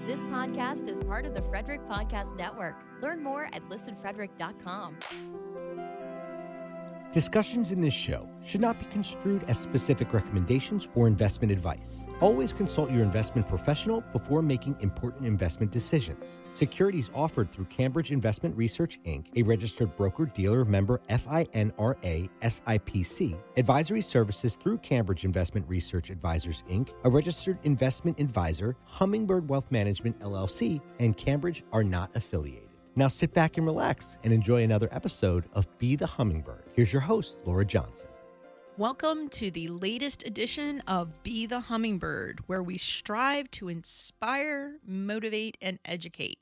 This podcast is part of the Frederick Podcast Network. Learn more at listenfrederick.com. Discussions in this show should not be construed as specific recommendations or investment advice. Always consult your investment professional before making important investment decisions. Securities offered through Cambridge Investment Research, Inc., a registered broker-dealer member FINRA SIPC. Advisory services through Cambridge Investment Research Advisors, Inc., a registered investment advisor, Hummingbird Wealth Management, LLC, and Cambridge are not affiliated. Now sit back and relax and enjoy another episode of Be the Hummingbird. Here's your host, Laura Johnson. Welcome to the latest edition of Be the Hummingbird, where we strive to inspire, motivate, and educate.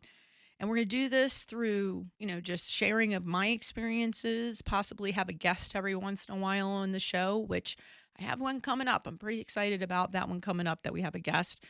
And we're going to do this through, just sharing of my experiences, possibly have a guest every once in a while on the show, which I have one coming up. I'm pretty excited about that one coming up, that we have a guest.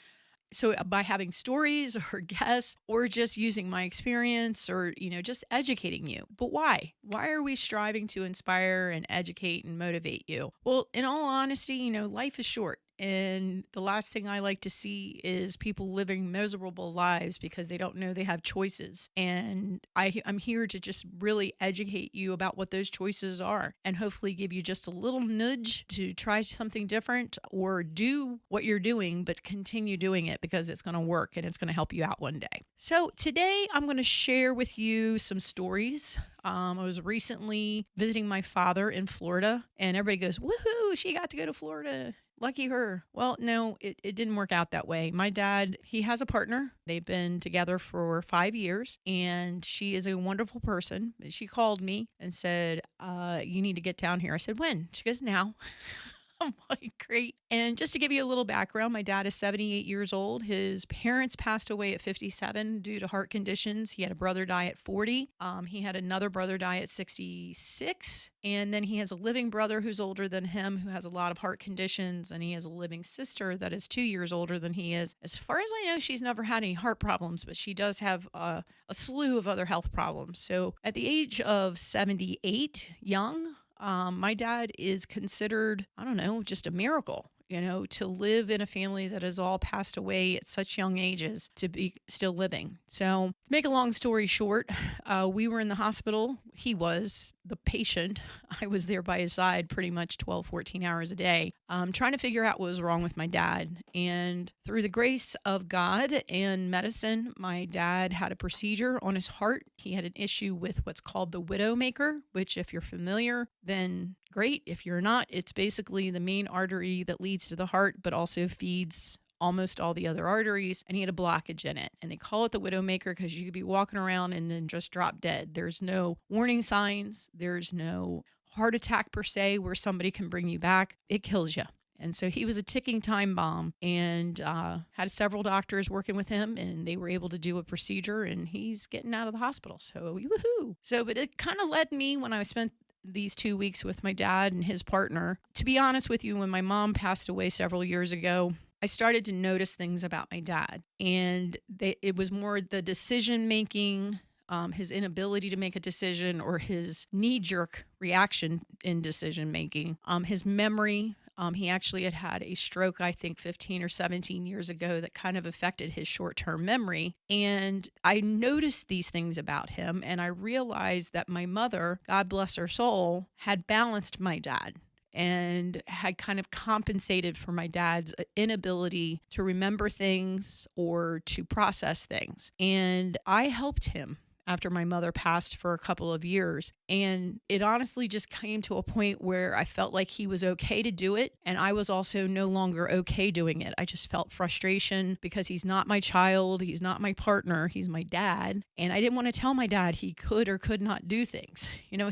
So by having stories or guests or just using my experience or, just educating you. But why? Why are we striving to inspire and educate and motivate you? Well, in all honesty, life is short. And the last thing I like to see is people living miserable lives because they don't know they have choices. And I'm here to just really educate you about what those choices are and hopefully give you just a little nudge to try something different or do what you're doing, but continue doing it because it's going to work and it's going to help you out one day. So today I'm going to share with you some stories. I was recently visiting my father in Florida and everybody goes, woohoo, she got to go to Florida. Lucky her. Well, no, it didn't work out that way. My dad, he has a partner. They've been together for 5 years and she is a wonderful person. She called me and said, you need to get down here. I said, when? She goes, now. I'm like, great. And just to give you a little background, my dad is 78 years old. His parents passed away at 57 due to heart conditions. He had a brother die at 40. He had another brother die at 66. And then he has a living brother who's older than him who has a lot of heart conditions. And he has a living sister that is 2 years older than he is. As far as I know, she's never had any heart problems, but she does have a slew of other health problems. So at the age of 78, young, my dad is considered, just a miracle, to live in a family that has all passed away at such young ages to be still living. So to make a long story short, we were in the hospital. He was the patient. I was there by his side pretty much 12, 14 hours a day, trying to figure out what was wrong with my dad. And through the grace of God and medicine, my dad had a procedure on his heart. He had an issue with what's called the widowmaker, which if you're familiar, then great. If you're not, it's basically the main artery that leads to the heart, but also feeds almost all the other arteries, and he had a blockage in it. And they call it the widowmaker because you could be walking around and then just drop dead. There's no warning signs. There's no heart attack per se where somebody can bring you back. It kills you. And so he was a ticking time bomb and had several doctors working with him, and they were able to do a procedure, and he's getting out of the hospital. So woohoo. So, but it kind of led me when I spent these 2 weeks with my dad and his partner. To be honest with you, when my mom passed away several years ago, I started to notice things about my dad, and it was more the decision making, his inability to make a decision or his knee-jerk reaction in decision making, his memory. He actually had a stroke, I think 15 or 17 years ago that kind of affected his short-term memory. And I noticed these things about him, and I realized that my mother, God bless her soul, had balanced my dad and had kind of compensated for my dad's inability to remember things or to process things. And I helped him after my mother passed for a couple of years. And it honestly just came to a point where I felt like he was okay to do it. And I was also no longer okay doing it. I just felt frustration because he's not my child. He's not my partner. He's my dad. And I didn't want to tell my dad he could or could not do things.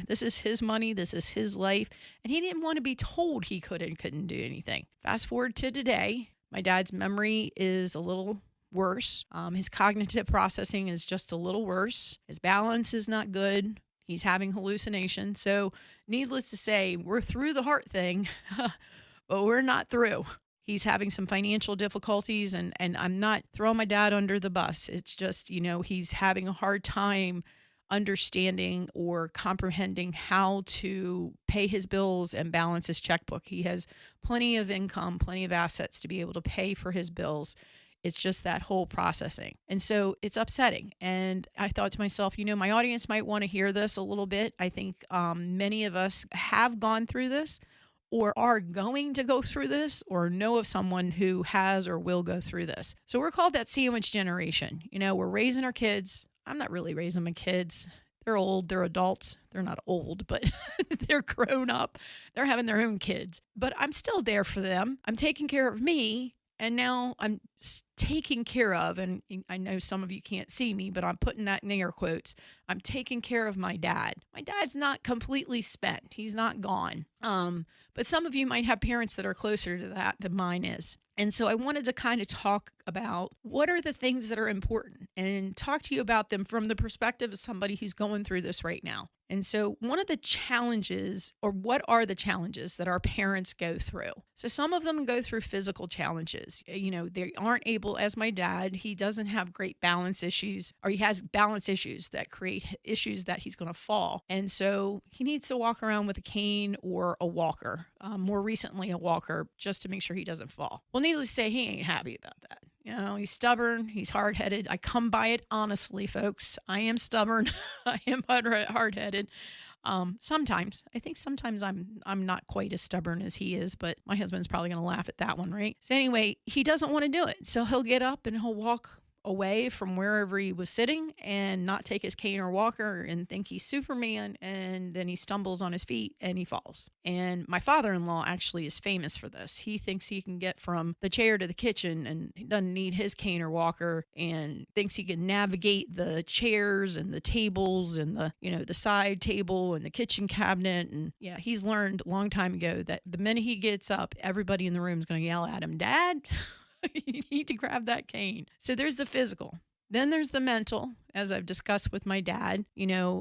This is his money. This is his life. And he didn't want to be told he could and couldn't do anything. Fast forward to today, my dad's memory is a little worse. His cognitive processing is just a little worse. His balance is not good. He's having hallucinations. So needless to say, we're through the heart thing, but we're not through. He's having some financial difficulties, and I'm not throwing my dad under the bus. It's just, he's having a hard time understanding or comprehending how to pay his bills and balance his checkbook. He has plenty of income, plenty of assets to be able to pay for his bills. It's just that whole processing. And so it's upsetting. And I thought to myself, my audience might want to hear this a little bit. I think many of us have gone through this or are going to go through this or know of someone who has or will go through this. So we're called that sandwich generation. We're raising our kids. I'm not really raising my kids. They're old, they're adults. They're not old, but they're grown up. They're having their own kids. But I'm still there for them. I'm taking care of me. And now I'm taking care of, and I know some of you can't see me, but I'm putting that in air quotes. I'm taking care of my dad. My dad's not completely spent. He's not gone. But some of you might have parents that are closer to that than mine is. And so I wanted to kind of talk about what are the things that are important and talk to you about them from the perspective of somebody who's going through this right now. And so one of the challenges, or what are the challenges that our parents go through? So some of them go through physical challenges. They aren't able, as my dad, he doesn't have great balance issues, or he has balance issues that create issues that he's going to fall. And so he needs to walk around with a cane or a walker, more recently a walker, just to make sure he doesn't fall. Well, needless to say, he ain't happy about that. He's stubborn. He's hard-headed. I come by it honestly, folks. I am stubborn. I am hard-headed. Sometimes. I think sometimes I'm not quite as stubborn as he is, but my husband's probably going to laugh at that one, right? So anyway, he doesn't want to do it. So he'll get up and he'll walk away from wherever he was sitting and not take his cane or walker and think he's Superman, and then he stumbles on his feet and he falls. And my father-in-law actually is famous for this. He thinks he can get from the chair to the kitchen and he doesn't need his cane or walker, and thinks he can navigate the chairs and the tables and the side table and the kitchen cabinet. And yeah, he's learned a long time ago that the minute he gets up, everybody in the room is going to yell at him, "Dad, you need to grab that cane." So there's the physical. Then there's the mental, as I've discussed with my dad.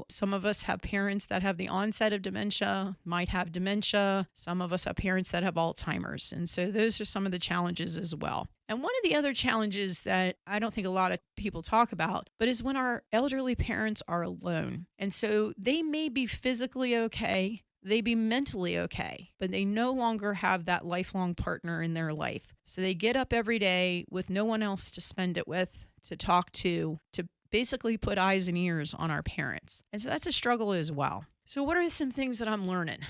Some of us have parents that have the onset of dementia, might have dementia. Some of us have parents that have Alzheimer's. And so those are some of the challenges as well. And one of the other challenges that I don't think a lot of people talk about, but is when our elderly parents are alone. And so they may be physically okay, they be mentally okay, but they no longer have that lifelong partner in their life. So they get up every day with no one else to spend it with, to talk to basically put eyes and ears on our parents. And so that's a struggle as well. So what are some things that I'm learning?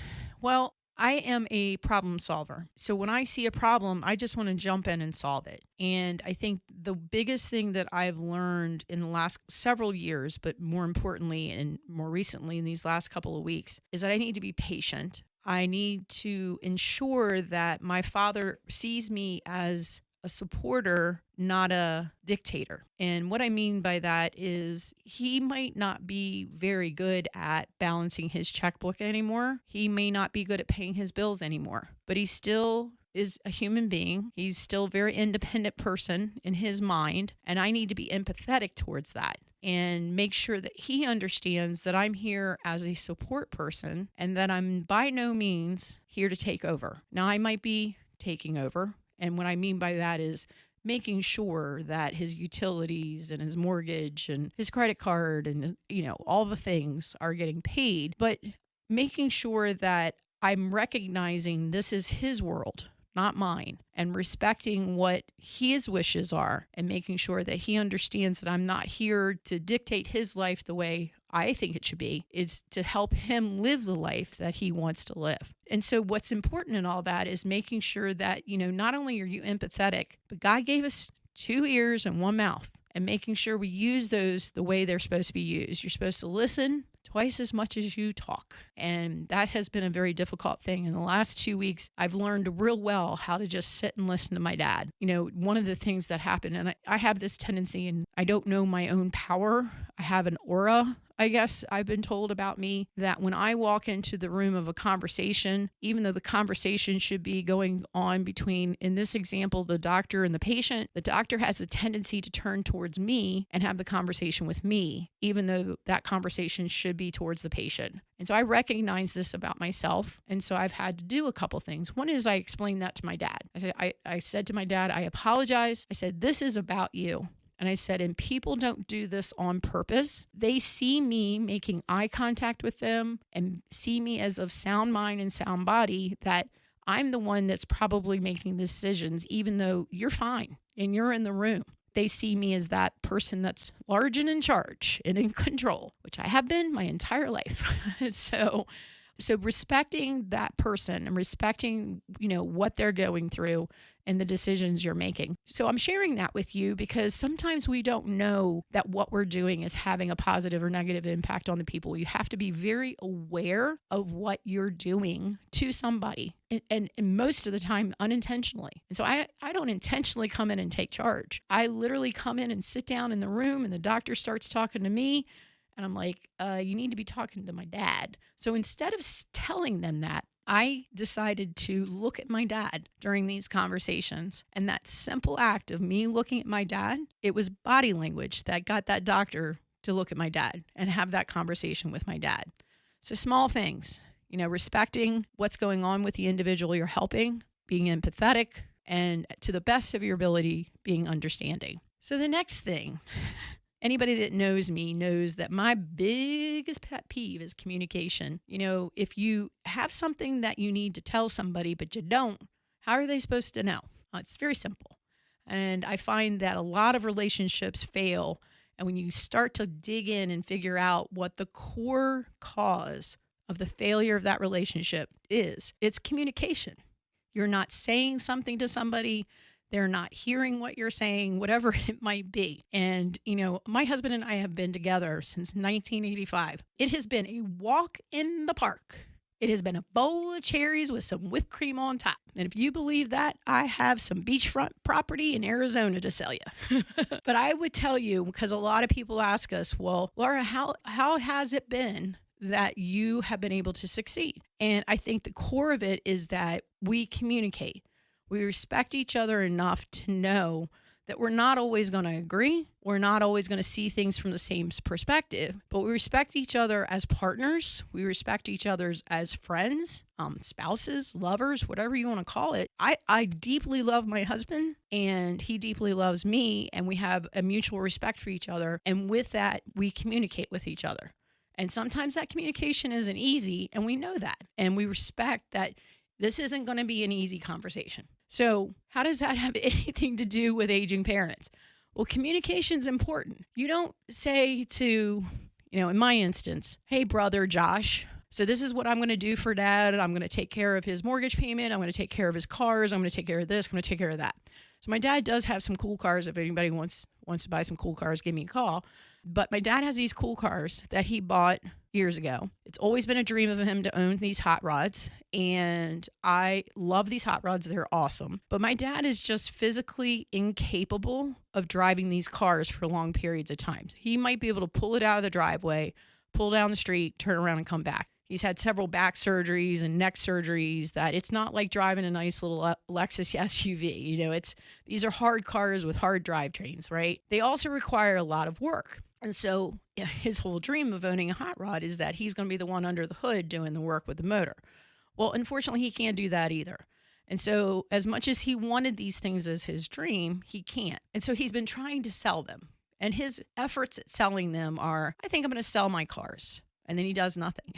Well, I am a problem solver. So when I see a problem, I just want to jump in and solve it. And I think the biggest thing that I've learned in the last several years, but more importantly and more recently in these last couple of weeks, is that I need to be patient. I need to ensure that my father sees me as a supporter, not a dictator. And what I mean by that is he might not be very good at balancing his checkbook anymore. He may not be good at paying his bills anymore, but he still is a human being. He's still a very independent person in his mind. And I need to be empathetic towards that and make sure that he understands that I'm here as a support person and that I'm by no means here to take over. Now, I might be taking over. And what I mean by that is making sure that his utilities and his mortgage and his credit card and, all the things are getting paid, but making sure that I'm recognizing this is his world, not mine, and respecting what his wishes are and making sure that he understands that I'm not here to dictate his life the way I think it should be, is to help him live the life that he wants to live. And so what's important in all that is making sure that, not only are you empathetic, but God gave us 2 ears and 1 mouth, and making sure we use those the way they're supposed to be used. You're supposed to listen twice as much as you talk. And that has been a very difficult thing. In the last 2 weeks, I've learned real well how to just sit and listen to my dad. One of the things that happened, and I have this tendency, and I don't know my own power. I have an aura, I guess I've been told about me, that when I walk into the room of a conversation, even though the conversation should be going on between, in this example, the doctor and the patient, the doctor has a tendency to turn towards me and have the conversation with me, even though that conversation should be towards the patient. And so I recognize this about myself. And so I've had to do a couple things. One is I explained that to my dad. I said to my dad, I apologize. I said, this is about you. And I said, and people don't do this on purpose. They see me making eye contact with them and see me as of sound mind and sound body, that I'm the one that's probably making the decisions, even though you're fine and you're in the room. They see me as that person that's large and in charge and in control, which I have been my entire life. So respecting that person and respecting, what they're going through and the decisions you're making. So I'm sharing that with you because sometimes we don't know that what we're doing is having a positive or negative impact on the people. You have to be very aware of what you're doing to somebody, and most of the time unintentionally. And so I don't intentionally come in and take charge. I literally come in and sit down in the room and the doctor starts talking to me. And I'm like, you need to be talking to my dad. So instead of telling them that, I decided to look at my dad during these conversations. And that simple act of me looking at my dad, it was body language that got that doctor to look at my dad and have that conversation with my dad. So small things, respecting what's going on with the individual you're helping, being empathetic, and to the best of your ability, being understanding. So the next thing, anybody that knows me knows that my biggest pet peeve is communication. If you have something that you need to tell somebody, but you don't, how are they supposed to know? It's very simple. And I find that a lot of relationships fail. And when you start to dig in and figure out what the core cause of the failure of that relationship is, it's communication. You're not saying something to somebody. They're not hearing what you're saying, whatever it might be. And, my husband and I have been together since 1985. It has been a walk in the park. It has been a bowl of cherries with some whipped cream on top. And if you believe that, I have some beachfront property in Arizona to sell you. But I would tell you, because a lot of people ask us, well, Laura, how has it been that you have been able to succeed? And I think the core of it is that we communicate. We respect each other enough to know that we're not always going to agree. We're not always going to see things from the same perspective, but we respect each other as partners. We respect each other as friends, spouses, lovers, whatever you want to call it. I deeply love my husband and he deeply loves me, and we have a mutual respect for each other. And with that, we communicate with each other. And sometimes that communication isn't easy, and we know that. And we respect that this isn't going to be an easy conversation. So how does that have anything to do with aging parents? Well, communication is important. You don't say to, in my instance, hey, brother Josh, so this is what I'm going to do for dad. I'm going to take care of his mortgage payment. I'm going to take care of his cars. I'm going to take care of this. I'm going to take care of that. So my dad does have some cool cars. If anybody wants to buy some cool cars, give me a call. But my dad has these cool cars that he bought years ago. It's always been a dream of him to own these hot rods. And I love these hot rods. They're awesome. But my dad is just physically incapable of driving these cars for long periods of time. He might be able to pull it out of the driveway, pull down the street, turn around and come back. He's had several back surgeries and neck surgeries that it's not like driving a nice little Lexus SUV. These are hard cars with hard drivetrains, right? They also require a lot of work. And so his whole dream of owning a hot rod is that he's going to be the one under the hood doing the work with the motor. Well, unfortunately, he can't do that either. And so as much as he wanted these things as his dream, he can't. And so he's been trying to sell them. And his efforts at selling them are, I think I'm going to sell my cars. And then he does nothing.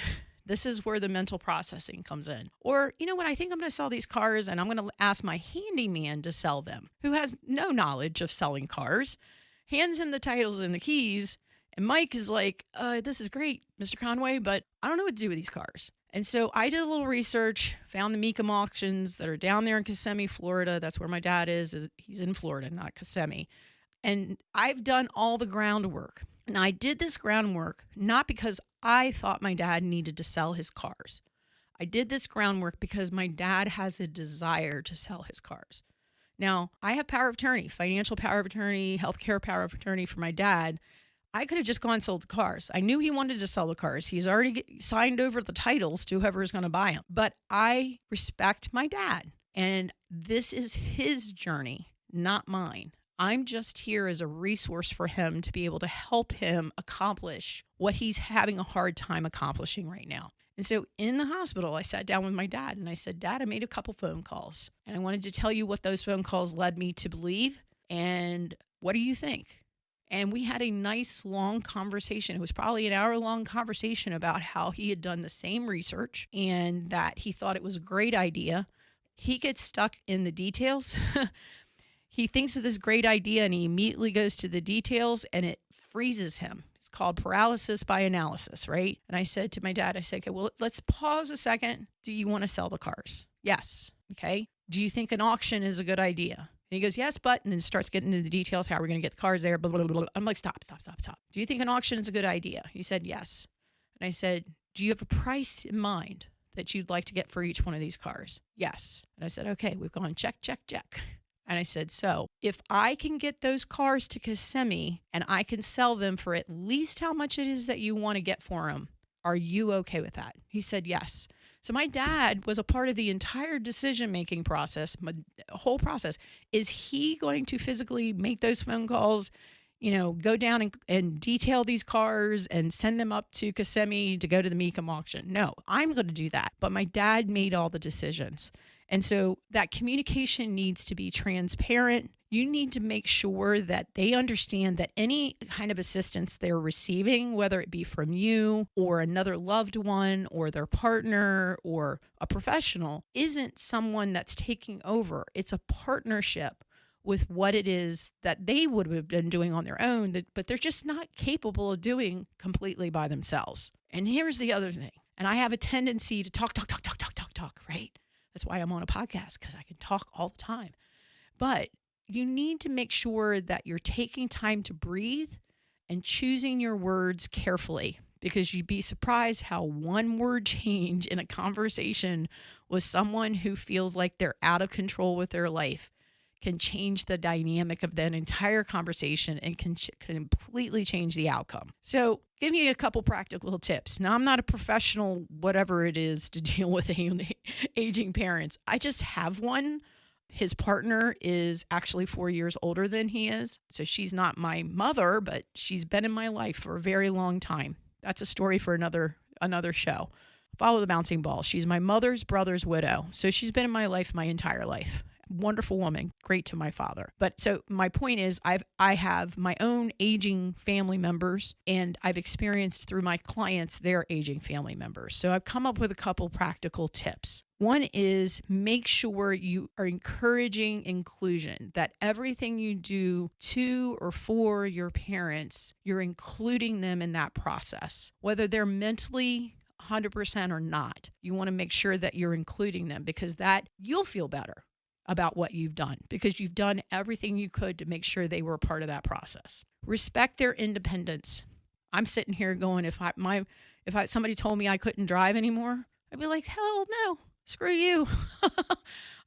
This is where the mental processing comes in. Or, you know what, I think I'm going to sell these cars and I'm going to ask my handyman to sell them, who has no knowledge of selling cars, hands him the titles and the keys. And Mike is like, this is great, Mr. Conway, but I don't know what to do with these cars. And so I did a little research, found the Mecum auctions that are down there in Kissimmee, Florida. That's where my dad is. He's in Florida, not Kissimmee. And I've done all the groundwork. And I did this groundwork not because I thought my dad needed to sell his cars. I did this groundwork because my dad has a desire to sell his cars. Now, I have power of attorney, financial power of attorney, healthcare power of attorney for my dad. I could have just gone and sold the cars. I knew he wanted to sell the cars. He's already signed over the titles to whoever is going to buy them. But I respect my dad, and this is his journey, not mine. I'm just here as a resource for him to be able to help him accomplish what he's having a hard time accomplishing right now. And so in the hospital, I sat down with my dad and I said, Dad, I made a couple phone calls and I wanted to tell you what those phone calls led me to believe. And what do you think? And we had a nice long conversation. It was probably an hour-long conversation about how he had done the same research and that he thought it was a great idea he gets stuck in the details. He thinks of this great idea and he immediately goes to the details and it freezes him. It's called paralysis by analysis, right? And I said to my dad, I said, okay, well, let's pause a second. Do you want to sell the cars? Yes. Okay. Do you think an auction is a good idea? And he goes, yes, but, and then starts getting into the details, how we're going to get the cars there, blah, blah, blah, blah. I'm like, stop. Do you think an auction is a good idea? He said, yes. And I said, do you have a price in mind that you'd like to get for each one of these cars? Yes. And I said, okay, we've gone check. And I said, so if I can get those cars to Kissimmee and I can sell them for at least how much it is that you want to get for them, are you okay with that? He said, yes. So my dad was a part of the entire decision-making process, my whole process. Is he going to physically make those phone calls, go down and detail these cars and send them up to Kissimmee to go to the Mecum auction? No, I'm going to do that. But my dad made all the decisions. And so that communication needs to be transparent. You need to make sure that they understand that any kind of assistance they're receiving, whether it be from you or another loved one or their partner or a professional, isn't someone that's taking over. It's a partnership with what it is that they would have been doing on their own, but they're just not capable of doing completely by themselves. And here's the other thing. And I have a tendency to talk, right? That's why I'm on a podcast, because I can talk all the time. But you need to make sure that you're taking time to breathe and choosing your words carefully, because you'd be surprised how one word change in a conversation with someone who feels like they're out of control with their life can change the dynamic of that entire conversation and can completely change the outcome. So give me a couple practical tips. Now, I'm not a professional, whatever it is, to deal with aging parents. I just have one. His partner is actually 4 years older than he is. So she's not my mother, but she's been in my life for a very long time. That's a story for another show. Follow the bouncing ball. She's my mother's brother's widow. So she's been in my life my entire life. Wonderful woman, great to my father. But so my point is, I have my own aging family members, and I've experienced through my clients their aging family members. So I've come up with a couple practical tips. One is make sure you are encouraging inclusion, that everything you do to or for your parents, you're including them in that process, whether they're mentally 100% or not. You want to make sure that you're including them, because that you'll feel better about what you've done, because you've done everything you could to make sure they were a part of that process. Respect their independence. I'm sitting here going, if somebody told me I couldn't drive anymore, I'd be like, hell no, screw you.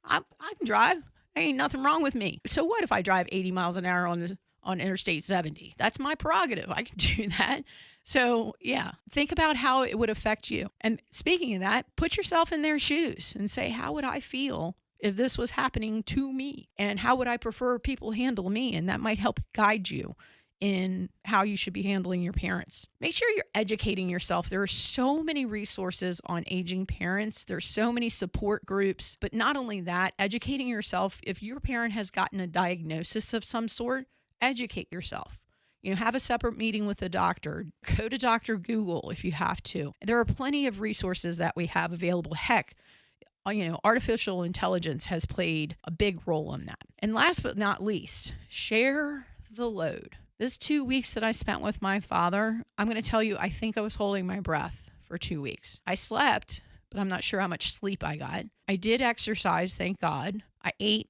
I can drive. There ain't nothing wrong with me. So what if I drive 80 miles an hour on Interstate 70? That's my prerogative. I can do that. So yeah, think about how it would affect you. And speaking of that, put yourself in their shoes and say, how would I feel if this was happening to me? And how would I prefer people handle me? And that might help guide you in how you should be handling your parents. Make sure you're educating yourself. There are so many resources on aging parents. There's so many support groups. But not only that, educating yourself. If your parent has gotten a diagnosis of some sort, educate yourself. Have a separate meeting with a doctor. Go to Dr. Google if you have to. There are plenty of resources that we have available. Heck, artificial intelligence has played a big role in that. And last but not least, share the load. This 2 weeks that I spent with my father, I'm going to tell you, I think I was holding my breath for 2 weeks. I slept, but I'm not sure how much sleep I got. I did exercise, thank God. I ate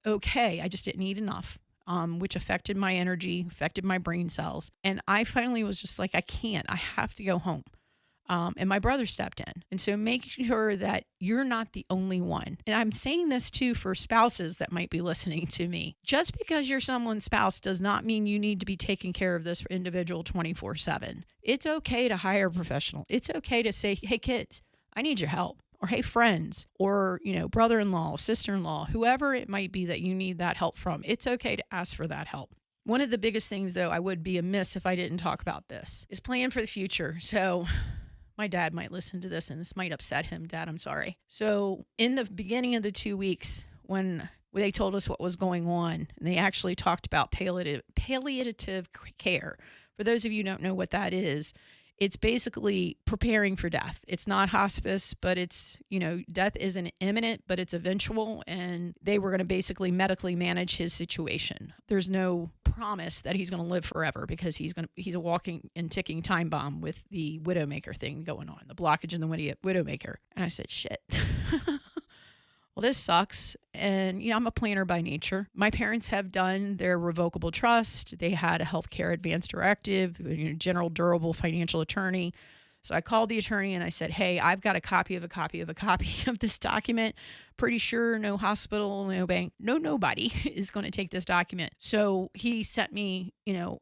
okay. I just didn't eat enough, which affected my energy, affected my brain cells. And I finally was just like, I have to go home. And my brother stepped in. And so make sure that you're not the only one. And I'm saying this too for spouses that might be listening to me. Just because you're someone's spouse does not mean you need to be taking care of this individual 24/7. It's okay to hire a professional. It's okay to say, hey kids, I need your help. Or hey friends, or brother-in-law, sister-in-law, whoever it might be that you need that help from. It's okay to ask for that help. One of the biggest things, though, I would be amiss if I didn't talk about this, is plan for the future. So my dad might listen to this and this might upset him. Dad, I'm sorry. So in the beginning of the 2 weeks, when they told us what was going on, and they actually talked about palliative care. For those of you who don't know what that is, it's basically preparing for death. It's not hospice, but it's, death isn't imminent, but it's eventual. And they were going to basically medically manage his situation. There's no promise that he's going to live forever because he's a walking and ticking time bomb with the Widowmaker thing going on, the blockage in the Widowmaker. And I said, shit. Well, this sucks. And, I'm a planner by nature. My parents have done their revocable trust. They had a healthcare advance directive, general durable financial attorney. So I called the attorney and I said, hey, I've got a copy of this document. Pretty sure no hospital, no bank, nobody is going to take this document. So he sent me,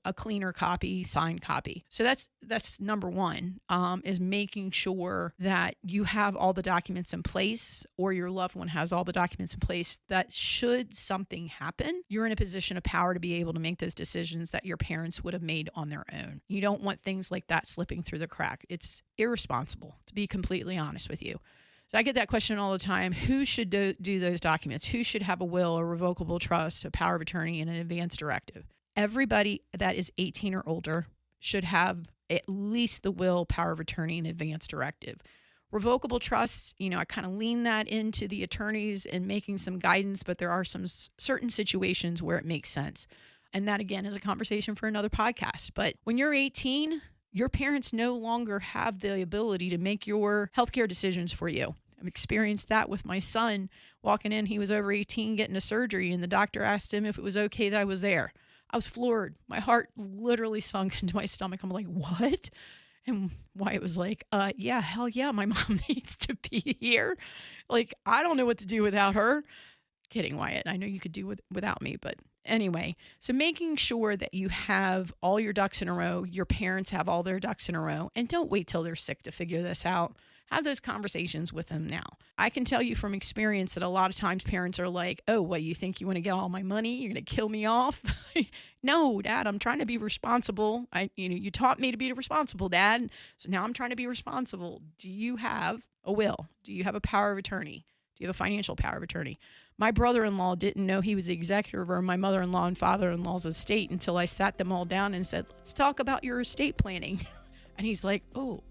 a cleaner copy, signed copy. So that's number one, is making sure that you have all the documents in place, or your loved one has all the documents in place, that should something happen, you're in a position of power to be able to make those decisions that your parents would have made on their own. You don't want things like that slipping through the crack. It's irresponsible, to be completely honest with you. So I get that question all the time. Who should do those documents? Who should have a will, a revocable trust, a power of attorney, and an advance directive? Everybody that is 18 or older should have at least the will, power of attorney, and advance directive. Revocable trusts, I kind of lean that into the attorneys and making some guidance, but there are some certain situations where it makes sense. And that, again, is a conversation for another podcast. But when you're 18, your parents no longer have the ability to make your healthcare decisions for you. I've experienced that with my son walking in. He was over 18 getting a surgery, and the doctor asked him if it was okay that I was there. I was floored. My heart literally sunk into my stomach. I'm like, what? And Wyatt was like, yeah, hell yeah, my mom needs to be here. Like, I don't know what to do without her. Kidding, Wyatt. I know you could do without me, but anyway, so making sure that you have all your ducks in a row, your parents have all their ducks in a row, and don't wait till they're sick to figure this out. Have those conversations with them now. I can tell you from experience that a lot of times parents are like, oh, what, you think you want to get all my money? You're going to kill me off? No, Dad, I'm trying to be responsible. You taught me to be responsible, Dad. So now I'm trying to be responsible. Do you have a will? Do you have a power of attorney? Do you have a financial power of attorney? My brother-in-law didn't know he was the executor of my mother-in-law and father-in-law's estate until I sat them all down and said, let's talk about your estate planning. And he's like, oh,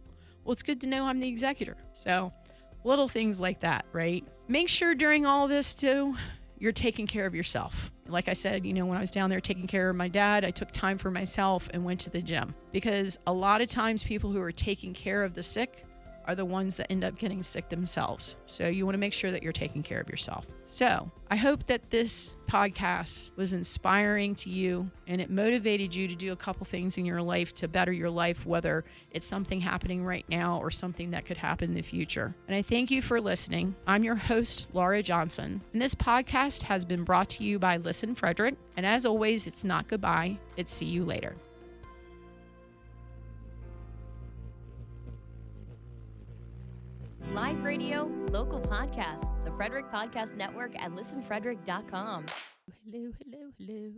well, it's good to know I'm the executor. So little things like that, right? Make sure during all this too, you're taking care of yourself. Like I said, when I was down there taking care of my dad, I took time for myself and went to the gym, because a lot of times people who are taking care of the sick are the ones that end up getting sick themselves. So you want to make sure that you're taking care of yourself. So I hope that this podcast was inspiring to you and it motivated you to do a couple things in your life to better your life, whether it's something happening right now or something that could happen in the future. And I thank you for listening. I'm your host, Laura Johnson, and this podcast has been brought to you by Listen Frederick. And as always, it's not goodbye, it's see you later. Live radio, local podcasts, the Frederick Podcast Network at listenfrederick.com. Hello, hello, hello.